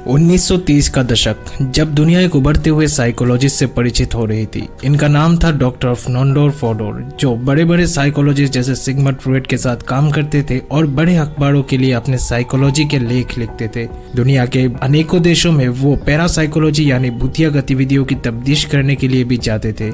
1930 का दशक, जब दुनिया एक उभरते हुए साइकोलॉजिस्ट से परिचित हो रही थी। इनका नाम था डॉक्टर नोंडोर फोडोर, जो बड़े बड़े साइकोलॉजिस्ट जैसे सिगमंड फ्रॉइड के साथ काम करते थे और बड़े अखबारों के लिए अपने साइकोलॉजी के लेख लिखते थे। दुनिया के अनेकों देशों में वो पैरासाइकोलॉजी यानी भूतिया गतिविधियों की तफ्तीश करने के लिए भी जाते थे।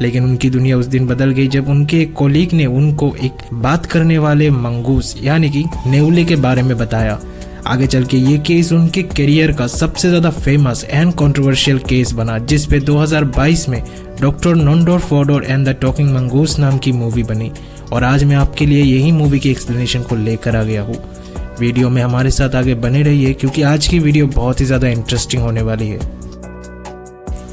लेकिन उनकी दुनिया उस दिन बदल गई जब उनके एक कोलीग ने उनको एक बात करने वाले मंगूस यानी कि नेउले के बारे में बताया। आगे चल के ये केस उनके करियर का सबसे ज्यादा फेमस एंड कंट्रोवर्शियल केस बना, जिस पे 2022 में doctor Nandor Fodor and the talking mongoose नाम की मूवी बनी। और आज मैं आपके लिए यही मूवी की एक्सप्लेनेशन को लेकर आ गया हूँ। वीडियो में हमारे साथ आगे बने रहिए क्योंकि आज की वीडियो बहुत ही ज्यादा इंटरेस्टिंग होने वाली है।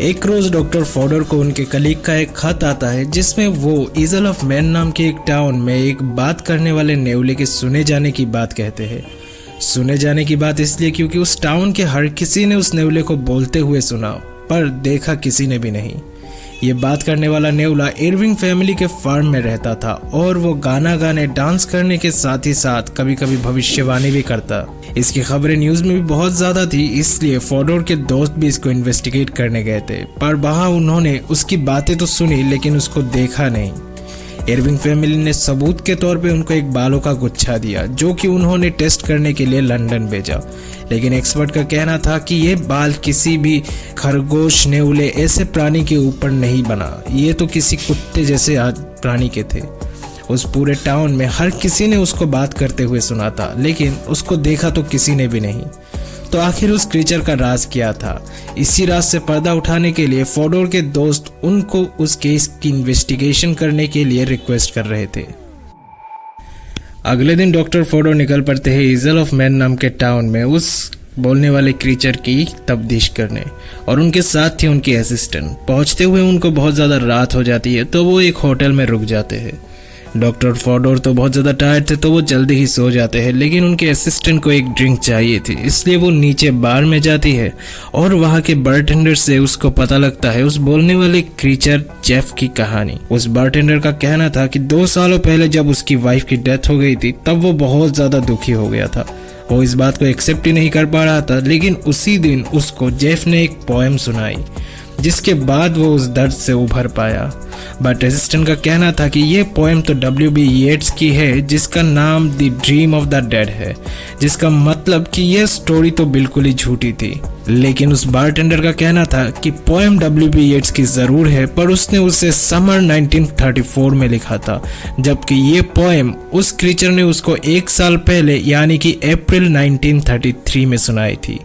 एक रोज डॉक्टर फोडोर को उनके कलीग का एक खत आता है जिसमें वो ईजल ऑफ मैन नाम के एक टाउन में एक बात करने वाले नेउले के सुने जाने की बात कहते हैं। सुने जाने की बात इसलिए क्योंकि उस टाउन के हर किसी ने उस नेउले को बोलते हुए सुना, पर देखा किसी ने भी नहीं। ये बात करने वाला नेउला इरविंग फैमिली के फार्म में रहता था और वो गाना गाने, डांस करने के साथ ही साथ कभी कभी भविष्यवाणी भी करता। इसकी खबरें न्यूज में भी बहुत ज्यादा थी, इसलिए फोडोर के दोस्त भी इसको इन्वेस्टिगेट करने गए थे। पर वहां उन्होंने उसकी बातें तो सुनी लेकिन उसको देखा नहीं। इरविंग फैमिली ने सबूत के तौर पे उनको एक बालों का गुच्छा दिया जो कि उन्होंने टेस्ट करने के लिए लंदन भेजा। लेकिन एक्सपर्ट का कहना था कि ये बाल किसी भी खरगोश, नेउले ऐसे प्राणी के ऊपर नहीं बना, ये तो किसी कुत्ते जैसे प्राणी के थे। उस पूरे टाउन में हर किसी ने उसको बात करते हुए सुना था, लेकिन उसको देखा तो किसी ने भी नहीं। तो आखिर उस क्रीचर का राज क्या था? इसी राज से पर्दा उठाने के लिए फोडोर के दोस्त उनको उस केस की इन्वेस्टिगेशन करने के लिए रिक्वेस्ट कर रहे थे। अगले दिन डॉक्टर फोडोर निकल पड़ते हैं ईजल ऑफ मैन नाम के टाउन में उस बोलने वाले क्रीचर की तफ्तीश करने, और उनके साथ थी उनकी असिस्टेंट। पहुंचते हुए उनको बहुत ज्यादा रात हो जाती है तो वो एक होटल में रुक जाते हैं। डॉक्टर फोडोर तो बहुत ज़्यादा टायर्ड थे तो वो जल्दी ही सो जाते हैं, लेकिन उनके असिस्टेंट को एक ड्रिंक चाहिए थी, इसलिए वो नीचे बार में जाती है और वहाँ के बारटेंडर से उसको पता लगता है उस बोलने वाले क्रीचर जेफ की कहानी। उस बारटेंडर का कहना था कि 2 सालों पहले जब उसकी वाइफ की डेथ हो गई थी तब वो बहुत ज़्यादा दुखी हो गया था। वो इस बात को एक्सेप्ट ही नहीं कर पा रहा था, लेकिन उसी दिन उसको जेफ ने एक पोएम सुनाई जिसके बाद वो उस दर्द से उभर पाया। बट असिस्टेंट का कहना था कि ये पोएम तो W.B. येट्स की है जिसका नाम the dream of the dead है, जिसका मतलब कि ये स्टोरी तो बिल्कुल ही झूठी थी। लेकिन उस बारटेंडर का कहना था कि पोएम W.B. येट्स की जरूर है, पर उसने उसे समर 1934 में लिखा था, जबकि ये पोएम उस क्रीचर ने उसको 1 साल पहले यानी कि अप्रैल 1933 में सुनाई थी।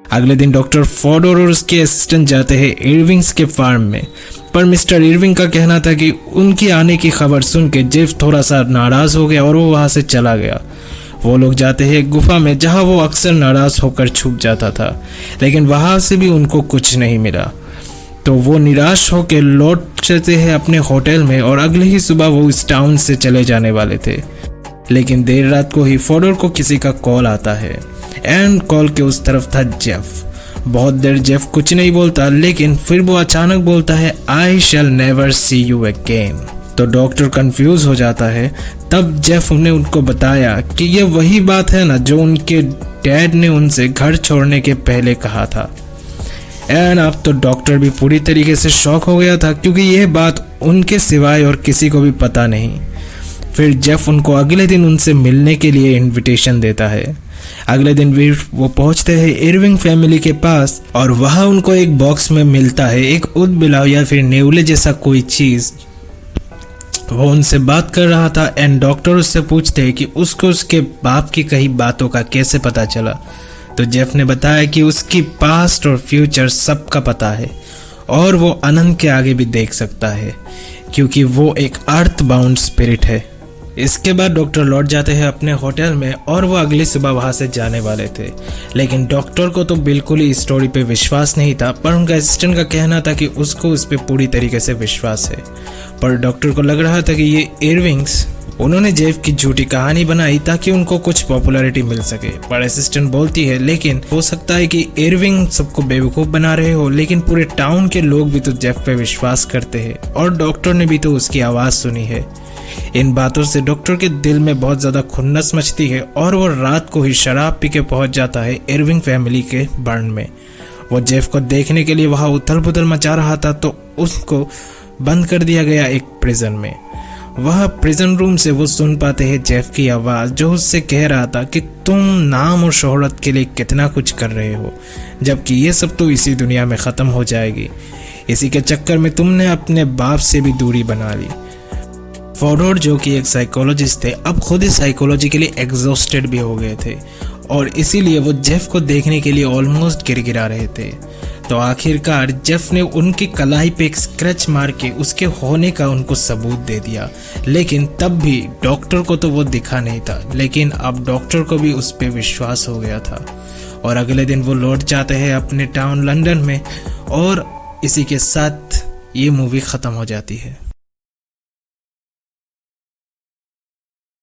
अगले दिन डॉक्टर फोडोर और उसके असिस्टेंट जाते हैं इरविंग्स के फार्म में, पर मिस्टर इरविंग का कहना था कि उनके आने की खबर सुन के जेफ थोड़ा सा नाराज हो गया और वो वहां से चला गया। वो लोग जाते हैं एक गुफा में जहां वो अक्सर नाराज होकर छुप जाता था, लेकिन वहां से भी उनको कुछ नहीं मिला। तो वो निराश होकर लौट चलते हैं अपने होटल में और अगले ही सुबह वो इस टाउन से चले जाने वाले थे। लेकिन देर रात को ही फोडोर को किसी का कॉल आता है एंड कॉल के उस तरफ था जेफ। बहुत देर जेफ कुछ नहीं बोलता, लेकिन फिर वो अचानक बोलता है I shall never see you again. तो डॉक्टर कंफ्यूज हो जाता है। तब जेफ ने उनको बताया कि ये वही बात है ना जो उनके डैड ने उनसे घर छोड़ने के पहले कहा था। एंड अब तो डॉक्टर भी पूरी तरीके से शॉक हो गया था क्योंकि यह बात उनके सिवाय और किसी को भी पता नहीं। फिर जेफ उनको अगले दिन उनसे मिलने के लिए इनविटेशन देता है। अगले दिन भी वो पहुंचते हैं इरविंग फैमिली के पास और वहां उनको एक बॉक्स में मिलता है एक ऊदबिलाव या फिर नेउले जैसा कोई चीज। वो उनसे बात कर रहा था एंड डॉक्टर उससे पूछते हैं कि उसको उसके बाप की कई बातों का कैसे पता चला। तो जेफ ने बताया कि उसकी पास्ट और फ्यूचर सबका पता है और वो अनंत के आगे भी देख सकता है क्योंकि वो एक अर्थ बाउंड स्पिरिट है। इसके बाद डॉक्टर लौट जाते हैं अपने होटल में और वो अगली सुबह वहां से जाने वाले थे, लेकिन डॉक्टर को तो बिल्कुल ही इस स्टोरी पे विश्वास नहीं था, पर उनका असिस्टेंट का कहना था कि उसको उस पे पूरी तरीके से विश्वास है। पर डॉक्टर को लग रहा था कि ये इरविंग्स उन्होंने जेफ की झूठी कहानी बनाई ताकि उनको कुछ पॉपुलैरिटी मिल सके। पर असिस्टेंट बोलती है लेकिन हो सकता है कि इरविंग सबको बेवकूफ बना रहे हो, लेकिन पूरे टाउन के लोग भी तो जेफ पे विश्वास करते हैं और डॉक्टर ने भी तो उसकी आवाज सुनी है। इन बातों से डॉक्टर के दिल में बहुत ज़्यादा खुन्नस मचती है और वो रात को ही शराब पी के पहुँच जाता है इरविंग फैमिली के बर्न में। वो जेफ को देखने के लिए वहाँ उथल पुथल मचा रहा था तो उसको बंद कर दिया गया एक प्रिजन में। वह प्रिजन रूम से वो सुन पाते हैं जेफ की आवाज़ जो उससे कह रहा था कि तुम नाम और शोहरत के लिए कितना कुछ कर रहे हो, जबकि ये सब तो इसी दुनिया में ख़त्म हो जाएगी। इसी के चक्कर में तुमने अपने बाप से भी दूरी बना ली। फोडोर जो कि एक साइकोलॉजिस्ट थे, अब खुद ही साइकोलॉजिकली एग्जॉस्टेड भी हो गए थे और इसीलिए वो जेफ को देखने के लिए ऑलमोस्ट गिड़गिड़ा रहे थे। तो आखिरकार जेफ ने उनकी कलाई पे एक स्क्रैच मार के उसके होने का उनको सबूत दे दिया, लेकिन तब भी डॉक्टर को तो वो दिखा नहीं था, लेकिन अब डॉक्टर को भी उस पर विश्वास हो गया था। और अगले दिन वो लौट जाते हैं अपने टाउन लंदन में और इसी के साथ ये मूवी ख़त्म हो जाती है।